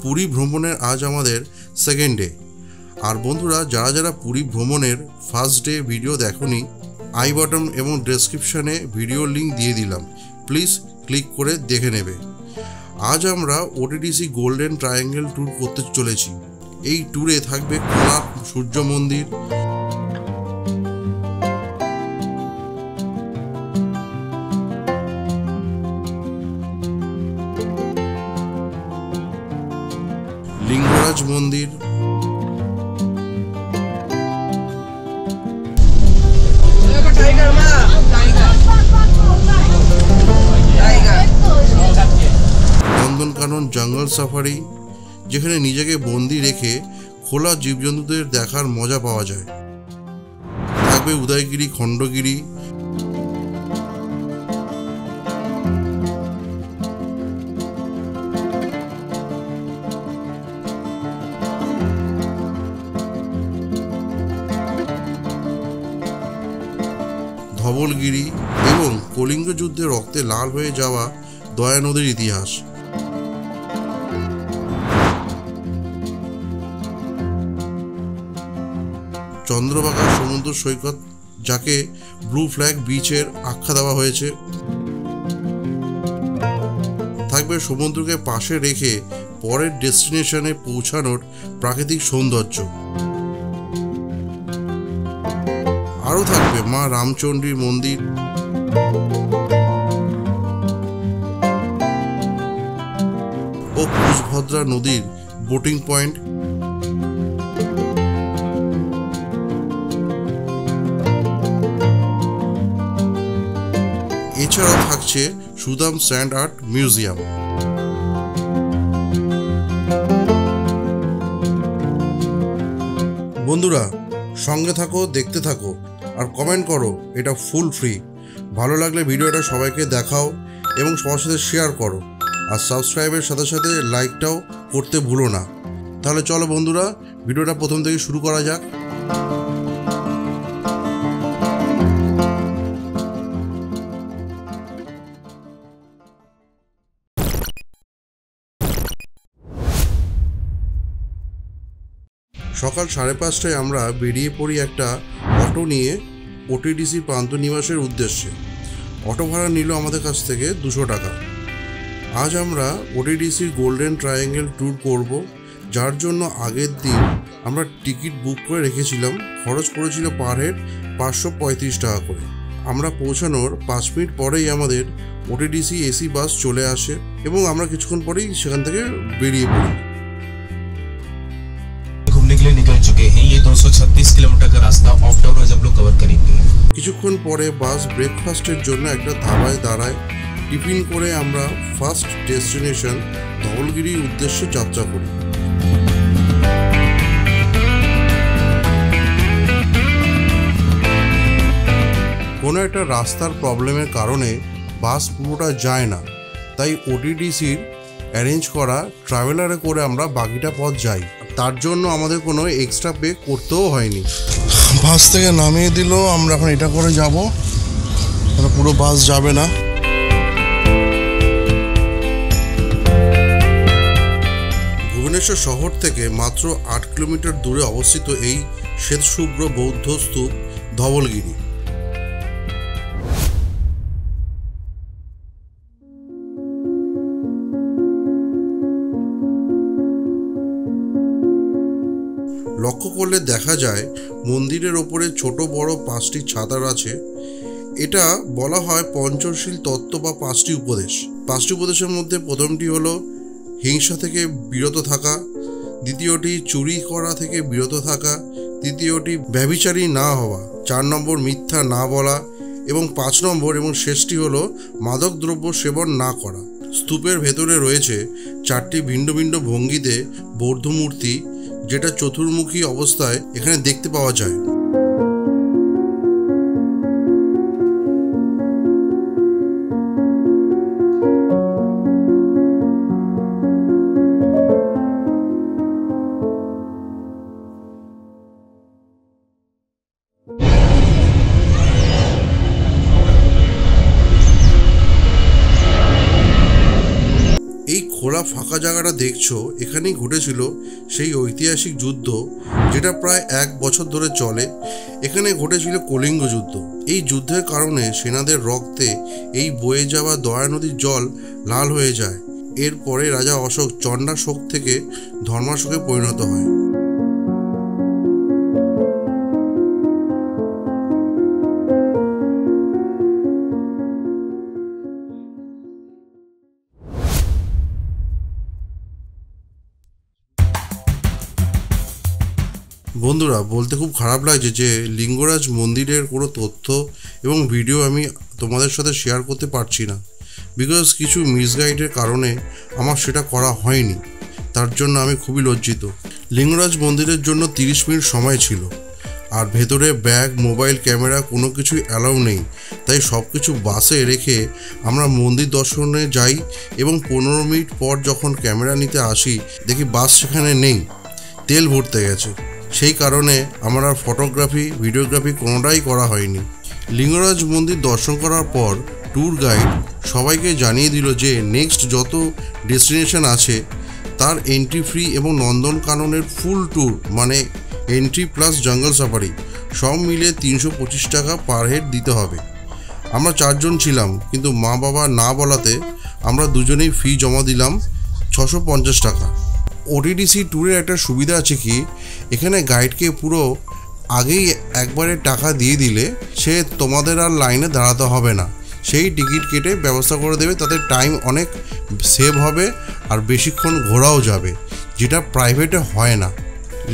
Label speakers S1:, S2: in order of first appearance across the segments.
S1: পুরী ভ্রমণের আজ আমাদের সেকেন্ড ডে। আর বন্ধুরা, যারা যারা পুরী ভ্রমণের ফার্স্ট ডে ভিডিও দেখোনি, আই বাটন এবং ডেসক্রিপশানে ভিডিও লিঙ্ক দিয়ে দিলাম, প্লিজ ক্লিক করে দেখে নেবে। আজ আমরা ওটিডিসি গোল্ডেন ট্রায়াঙ্গেল ট্যুর করতে চলেছি। এই ট্যুরে থাকবে কোণার্ক সূর্য মন্দির, লিঙ্গরাজ মন্দির, নন্দনকানন জঙ্গল সাফারি, যেখানে নিজেকে বন্দি রেখে খোলা জীবজন্তুদের দেখার মজা পাওয়া যায়। থাকবে উদয়গিরি খণ্ডগিরি, ধবলগিরি এবং কলিঙ্গ যুদ্ধে রক্তে লাল হয়ে যাওয়া দয়া নদীর ইতিহাস। চন্দ্রভাগা সমুদ্র সৈকত, যাকে ব্লু ফ্ল্যাগ বিচের আখ্যা দেওয়া হয়েছে। থাকবে সমুদ্রকে পাশে রেখে পরের ডেস্টিনেশনে পৌঁছানোর প্রাকৃতিক সৌন্দর্য। আরও থাকবে মা রামচণ্ডীর মন্দির, ও কুশভদ্রা নদীর বোটিং পয়েন্ট। এছাড়াও থাকছে সুদাম স্যান্ড আর্ট মিউজিয়াম। বন্ধুরা, সঙ্গে থাকো, দেখতে থাকো আর কমেন্ট করো। এটা ফুল ফ্রি। ভালো লাগলে ভিডিওটা সবাইকে দেখাও এবং সবার সাথে শেয়ার করো, আর সাবস্ক্রাইবের সাথে সাথে লাইকটাও করতে ভুলো না। তাহলে চলো বন্ধুরা, ভিডিওটা প্রথম থেকে শুরু করা যাক। সকাল 5:30টায় আমরা বেরিয়ে পড়ি একটা অটো নিয়ে ওটিডিসি প্রান্তনিবাসের উদ্দেশ্যে। অটো ভাড়া নিল আমাদের কাছ থেকে 200 টাকা। আজ আমরা ওটিডিসির গোল্ডেন ট্রায়াঙ্গেল ট্যুর করব, যার জন্য আগের দিন আমরা টিকিট বুক করে রেখেছিলাম। খরচ পড়েছিল পার হেড 535 টাকা করে। আমরা পৌঁছানোর 5 মিনিট পরেই আমাদের ওটিডিসি এসি বাস চলে আসে এবং আমরা কিছুক্ষণ পরেই সেখান থেকে বেরিয়ে পড়ি।
S2: निकल चुके हैं। ये 236 किलोमीटर का रास्ता ऑफ टाउन हम लोग कवर करेंगे।
S1: কিছুক্ষণ পরে বাস ব্রেকফাস্টের জন্য একটা ধাবায় দাঁড়ায়। টিফিন করে আমরা ফার্স্ট ডেস্টিনেশন ধবলগিরির উদ্দেশ্যে যাত্রা করি। কোনো একটা রাস্তার প্রবলেমের কারণে বাস পুরোটা যায় না, তাই ওটিডিসির অ্যারেঞ্জ করা ট্রাভেলারে করে আমরা বাকিটা পথ যাই। তার জন্য আমাদের কোনো এক্সট্রা পে করতেও হয়নি। বাস থেকে নামিয়ে দিল, আমরা এখন এটা করে যাব, পুরো বাস যাবে না। ভুবনেশ্বর শহর থেকে মাত্র 8 কিলোমিটার দূরে অবস্থিত এই শ্বেতশুভ্র বৌদ্ধ স্তূপ ধবলগিরি। লক্ষ্য করলে দেখা যায় মন্দিরের ওপরে ছোট বড় 5টি ছাতার আছে। এটা বলা হয় পঞ্চশীল তত্ত্ব বা 5টি উপদেশ। 5টি উপদেশের মধ্যে প্রথমটি হলো হিংসা থেকে বিরত থাকা, দ্বিতীয়টি চুরি করা থেকে বিরত থাকা, তৃতীয়টি ব্যভিচারী না হওয়া, 4 নম্বর মিথ্যা না বলা এবং 5 নম্বর এবং শেষটি হলো মাদক দ্রব্য সেবন না করা। স্তূপের ভেতরে রয়েছে 4টি ভিন্ন ভিন্ন ভঙ্গিতে বৌদ্ধ মূর্তি, যেটা চতুর্মুখী অবস্থায় এখানে দেখতে পাওয়া যায়। খোলা ফাঁকা জায়গাটা দেখছো, এখানেই ঘটেছিল সেই ঐতিহাসিক যুদ্ধ যেটা প্রায় 1 বছর ধরে চলে। এখানে ঘটেছিল কলিঙ্গ যুদ্ধ। এই যুদ্ধের কারণে সেনাদের রক্তে এই বয়ে যাওয়া দয়া নদীর জল লাল হয়ে যায়। এরপরে রাজা অশোক চণ্ডাশোক থেকে ধর্মাশোকে পরিণত হয়। বন্ধুরা, বলতে খুব খারাপ লাগছে যে লিঙ্গরাজ মন্দিরের কোনো তথ্য এবং ভিডিও আমি তোমাদের সাথে শেয়ার করতে পারছি না, বিকজ কিছু মিসগাইডের কারণে আমার সেটা করা হয়নি। তার জন্য আমি খুবই লজ্জিত। লিঙ্গরাজ মন্দিরের জন্য 30 মিনিট সময় ছিল, আর ভেতরে ব্যাগ, মোবাইল, ক্যামেরা কোনো কিছুই অ্যালাউ নেই। তাই সব কিছু বাসে রেখে আমরা মন্দির দর্শনে যাই এবং 15 মিনিট পর যখন ক্যামেরা নিতে আসি দেখি বাস সেখানে নেই, তেল ভরতে গেছে। সেই কারণে আমার আর ফটোগ্রাফি, ভিডিওগ্রাফি কোনোটাই করা হয়নি। লিঙ্গরাজ মন্দির দর্শন করার পর ট্যুর গাইড সবাইকে জানিয়ে দিল যে নেক্সট যত ডেস্টিনেশন আছে তার এন্ট্রি ফ্রি এবং নন্দনকাননের ফুল ট্যুর, মানে এন্ট্রি প্লাস জঙ্গল সাফারি সব মিলে 325 টাকা পার হেড দিতে হবে। আমরা 4 জন ছিলাম, কিন্তু মা বাবা না বলাতে আমরা দুজনেই ফি জমা দিলাম 650 টাকা। ওটিডিসি ট্যুরের একটা সুবিধা আছে কি, এখানে গাইডকে পুরো আগেই একবারে টাকা দিয়ে দিলে সে তোমাদের আর লাইনে দাঁড়াতে হবে না, সেই টিকিট কেটে ব্যবস্থা করে দেবে। তাতে টাইম অনেক সেভ হবে আর বেশিক্ষণ ঘোরাও যাবে, যেটা প্রাইভেটে হয় না।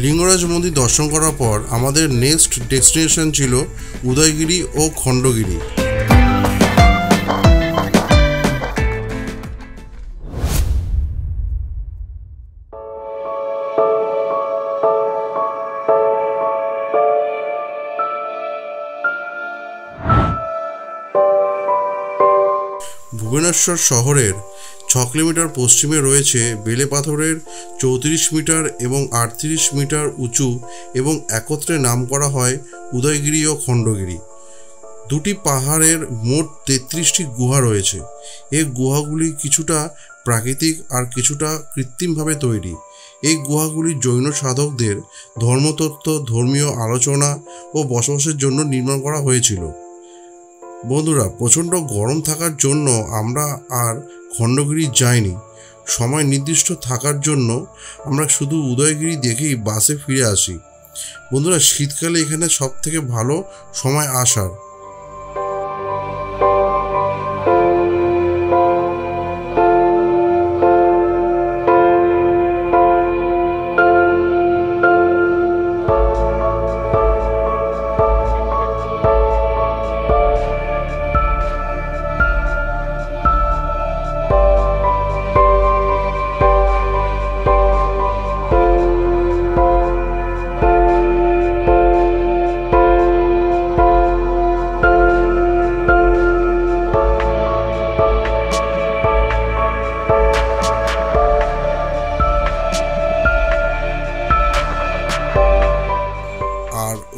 S1: লিঙ্গরাজ মন্দির দর্শন করার পর আমাদের নেক্সট ডেস্টিনেশন ছিল উদয়গিরি ও খণ্ডগিরি। ভুবনেশ্বর শহরের 6 কিলোমিটার পশ্চিমে রয়েছে বেলে পাথরের 34 মিটার এবং 38 মিটার উঁচু এবং একত্রে নাম করা হয় উদয়গিরি ও খণ্ডগিরি। দুটি পাহাড়ের মোট 33টি গুহা রয়েছে। এই গুহাগুলি কিছুটা প্রাকৃতিক আর কিছুটা কৃত্রিমভাবে তৈরি। এই গুহাগুলি জৈন সাধকদের ধর্মতত্ত্ব, ধর্মীয় আলোচনা ও বসবাসের জন্য নির্মাণ করা হয়েছিল। বন্ধুরা, প্রচণ্ড গরম থাকার জন্য আমরা আর খণ্ডগিরি যাইনি। সময় নির্দিষ্ট থাকার জন্য আমরা শুধু উদয়গিরি দেখেই বাসে ফিরে আসি। বন্ধুরা, শীতকালে এখানে সব থেকে ভালো সময় আসার।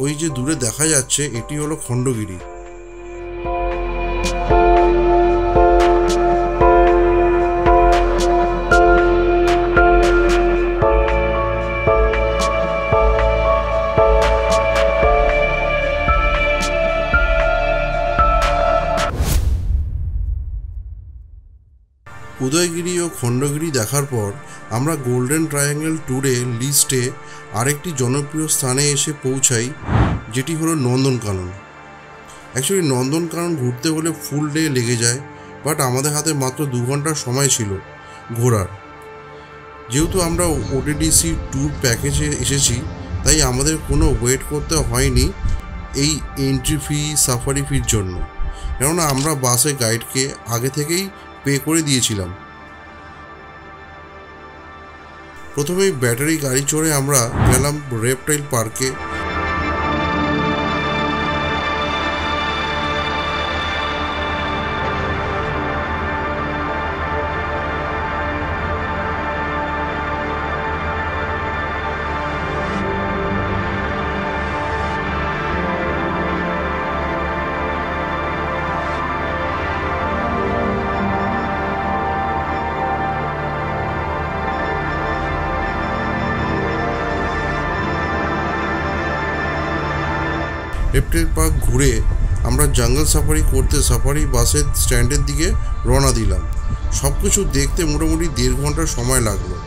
S1: ওই যে দূরে দেখা যাচ্ছে এটি হলো খণ্ডগিরি। উদয়গিরি ও খণ্ডগিরি দেখার পর আমরা গোল্ডেন ট্রায়াঙ্গেল ট্যুরে লিস্টে আরেকটি জনপ্রিয় স্থানে এসে পৌঁছাই, যেটি হলো নন্দনকানন। অ্যাকচুয়ালি নন্দনকানন ঘুরতে হলে ফুল ডে লেগে যায়, বাট আমাদের হাতে মাত্র 2 ঘন্টার সময় ছিল ঘোরার। যেহেতু আমরা ওটিডিসি ট্যুর প্যাকেজে এসেছি, তাই আমাদের কোনো ওয়েট করতে হয়নি এই এন্ট্রি ফি, সাফারি ফির জন্য, কেননা আমরা বাসে গাইডকে আগে থেকেই পে করে দিয়েছিলাম। প্রথমেই ব্যাটারি গাড়ি চড়ে আমরা গেলাম রেপটাইল পার্কে। রেপটাইল পার্ক ঘুরে আমরা জঙ্গল সাফারি করতে সাফারি বাসের স্ট্যান্ডের দিকে রওনা দিলাম। সব কিছু দেখতে মোটামুটি 1.5 ঘন্টা সময় লাগলো।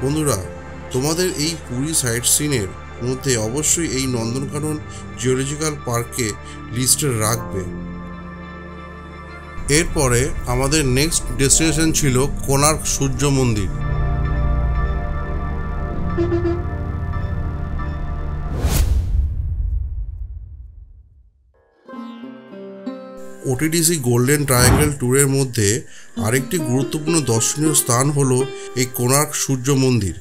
S1: বন্ধুরা, তোমাদের এই পুরী সাইট সিনের মধ্যে অবশ্যই এই নন্দনকানন জিওলজিক্যাল পার্কে লিস্টে রাখবে। এরপরে আমাদের নেক্সট ডেস্টিনেশন ছিল কোণার্ক সূর্য মন্দির। ওটিডিসি গোল্ডেন ট্রায়াঙ্গেল ট্যুরের মধ্যে আরেকটি গুরুত্বপূর্ণ দর্শনীয় স্থান হলো এই কোণার্ক সূর্য মন্দির।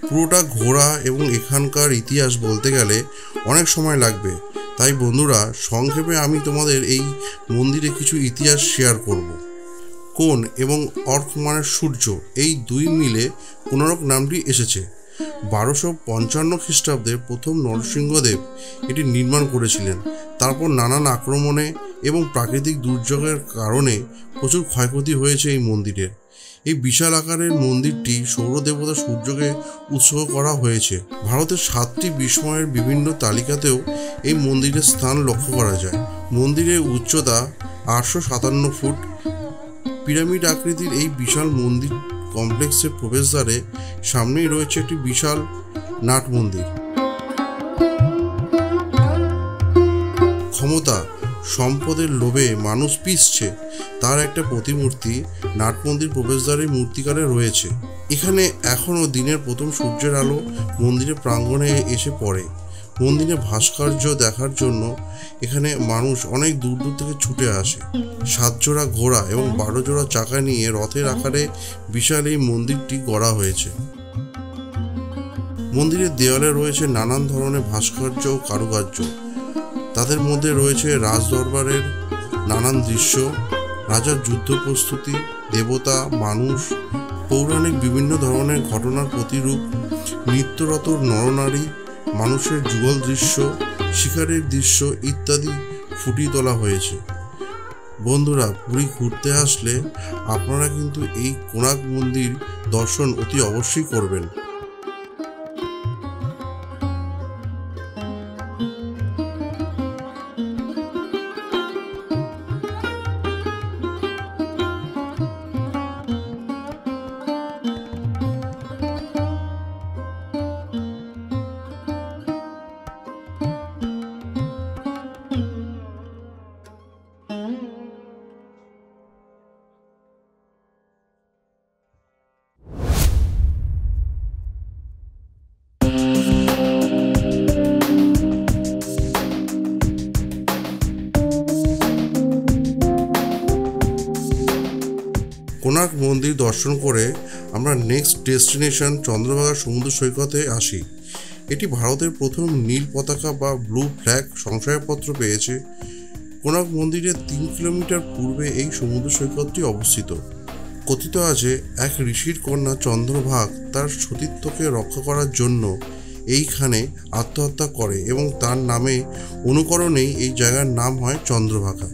S1: পুরোটা ঘোরা এবং এখানকার ইতিহাস বলতে গেলে অনেক সময় লাগবে, তাই বন্ধুরা সংক্ষেপে আমি তোমাদের এই মন্দিরে কিছু ইতিহাস শেয়ার করব। কোণ এবং অর্ক মানে সূর্য, এই দুই মিলে কোণার্ক নামটি এসেছে। 1255 খ্রিস্টাব্দে প্রথম নরসিংহদেব এটি নির্মাণ করেছিলেন। তারপর নানান আক্রমণে এবং প্রাকৃতিক দুর্যোগের কারণে প্রচুর ক্ষয়ক্ষতি হয়েছে এই মন্দিরের। এই বিশাল আকারের মন্দিরটি সৌরদেবতা সূর্যকে উৎসর্গ করা হয়েছে। ভারতের 7টি বিস্ময়ের বিভিন্ন তালিকাতেও এই মন্দিরের স্থান লক্ষ্য করা যায়। মন্দিরের উচ্চতা 857 ফুট। পিরামিড আকৃতির এই বিশাল মন্দির কমপ্লেক্সের প্রবেশদ্বারে সামনেই রয়েছে একটি বিশাল নাট মন্দির। ক্ষমতা সম্পদের লোভে মানুষ পিছছে, তার একটা প্রতিমূর্তি নাট মন্দির প্রবেশদ্বারে মূর্তিকারে রয়েছে। এখানে এখনও দিনের প্রথম সূর্যের আলো মন্দিরের প্রাঙ্গণে এসে পড়ে। মন্দিরে ভাস্কর্য দেখার জন্য এখানে মানুষ অনেক দূর দূর থেকে ছুটে আসে। 7 জোড়া ঘোড়া এবং 12 জোড়া চাকা নিয়ে রথের আকারে বিশাল এই মন্দিরটি গড়া হয়েছে। মন্দিরের দেওয়ালে রয়েছে নানান ধরনের ভাস্কর্য ও কারুকার্য। তাদের মধ্যে রয়েছে রাজদরবারের নানান দৃশ্য, রাজার যুদ্ধ প্রস্তুতি, দেবতা, মানুষ, পৌরাণিক বিভিন্ন ধরনের ঘটনার প্রতিরূপ, নৃত্যরত নরনারী, মানুষের যুগল দৃশ্য, শিকারের দৃশ্য ইত্যাদি ফুটিয়ে তোলা হয়েছে। বন্ধুরা, পুরী ঘুরতে আসলে আপনারা কিন্তু এই কোণার্ক মন্দির দর্শন অতি অবশ্যই করবেন। কোণার্ক মন্দির দর্শন করে আমরা নেক্সট ডেস্টিনেশন চন্দ্রভাগা সমুদ্র সৈকতে আসি। এটি ভারতের প্রথম নীল পতাকা বা ব্লু ফ্ল্যাগ শংসাপত্র পেয়েছে। কোণার্ক মন্দিরের 3 কিলোমিটার পূর্বে এই সমুদ্র সৈকতটি অবস্থিত। কথিত আছে এক ঋষির কন্যা চন্দ্রভাগ তার সতীত্বকে রক্ষা করার জন্য এইখানে আত্মহত্যা করে এবং তার নামে অনুকরণেই এই জায়গার নাম হয় চন্দ্রভাগা।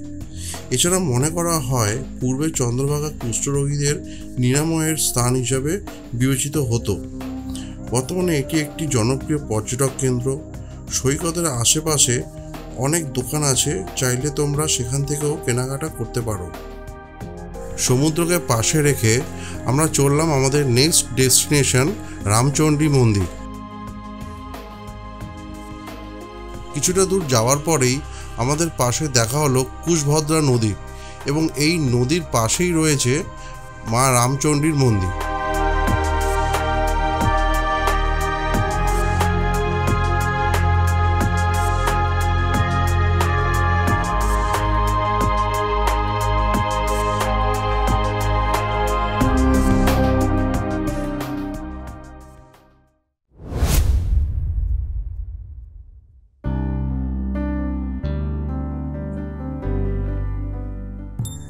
S1: এছাড়া মনে করা হয় পূর্বে চন্দ্রভাগা কুষ্ঠরোগীদের নিরাময়ের স্থান হিসাবে বিবেচিত হতো। বর্তমানে এটি একটি জনপ্রিয় পর্যটক কেন্দ্র। সৈকতের আশেপাশে অনেক দোকান আছে, চাইলে তোমরা সেখান থেকেও কেনাকাটা করতে পারো। সমুদ্রকে পাশে রেখে আমরা চললাম আমাদের নেক্সট ডেস্টিনেশন রামচণ্ডী মন্দির। কিছুটা দূর যাওয়ার পরেই আমাদের পাশে দেখা হলো কুশভদ্রা নদী এবং এই নদীর পাশেই রয়েছে মা রামচণ্ডীর মন্দির।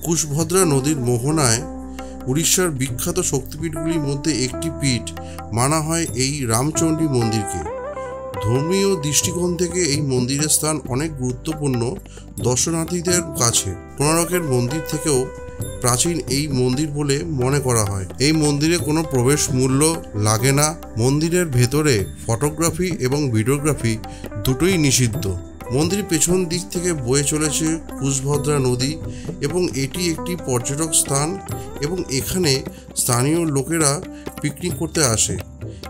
S1: কুশভদ্রা নদীর মোহনায় উড়িষ্যার বিখ্যাত শক্তিপীঠগুলির মধ্যে একটি পীঠ মানা হয় এই রামচণ্ডী মন্দিরকে। ধর্মীয় দৃষ্টিকোণ থেকে এই মন্দিরের স্থান অনেক গুরুত্বপূর্ণ দর্শনার্থীদের কাছে। কোণার্কের মন্দির থেকেও প্রাচীন এই মন্দির বলে মনে করা হয়। এই মন্দিরে কোনো প্রবেশ মূল্য লাগে না। মন্দিরের ভেতরে ফটোগ্রাফি এবং ভিডিওগ্রাফি দুটোই নিষিদ্ধ। মন্দিরের পেছন দিক থেকে বয়ে চলেছে কুশভদ্রা নদী এবং এটি একটি পর্যটক স্থান এবং এখানে স্থানীয় লোকেরা পিকনিক করতে আসে।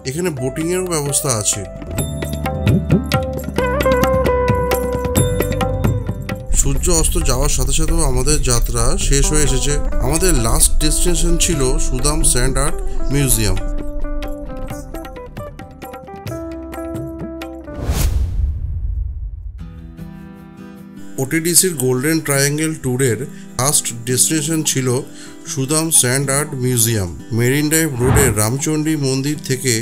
S1: এখানে বোটিংয়েরও ব্যবস্থা আছে। সূর্য অস্ত যাওয়ার সাথে সাথেও আমাদের যাত্রা শেষ হয়ে এসেছে। আমাদের লাস্ট ডেস্টিনেশন ছিল সুদাম স্যান্ড আর্ট মিউজিয়াম। ওটিডিসির গোল্ডেন ট্রায়াঙ্গেল ট্যুরের লাস্ট ডেস্টিনেশন ছিল Sudam sand art museum. Marine drive রোডের রামচণ্ডী মন্দির থেকে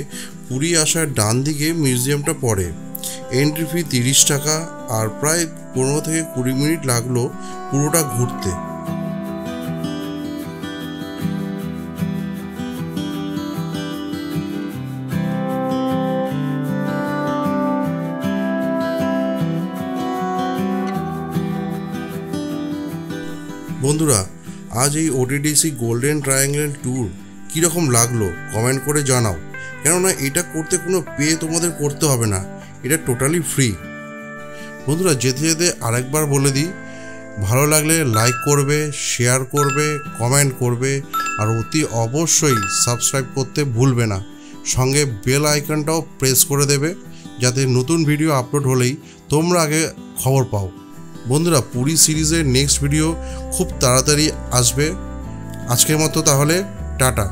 S1: পুরী আসার ডান দিকে মিউজিয়ামটা পড়ে। এন্ট্রি ফি 30 টাকা আর প্রায় 15 থেকে 20 মিনিট লাগলো পুরোটা ঘুরতে। বন্ধুরা, আজ এই ওটিডিসি গোল্ডেন ট্রায়াঙ্গেল ট্যুর কীরকম লাগলো কমেন্ট করে জানাও। কেননা এটা করতে কোনো পে তোমাদের করতে হবে না, এটা টোটালি ফ্রি। বন্ধুরা, যেতে যেতে আরেকবার বলে দিই, ভালো লাগলে লাইক করবে, শেয়ার করবে, কমেন্ট করবে আর অতি অবশ্যই সাবস্ক্রাইব করতে ভুলবে না। সঙ্গে বেল আইকনটাও প্রেস করে দেবে যাতে নতুন ভিডিও আপলোড হলেই তোমরা আগে খবর পাও। বন্ধুরা, পুরী সিরিজের নেক্সট ভিডিও খুব তাড়াতাড়ি আসবে। আজকের মতো তাহলে টাটা।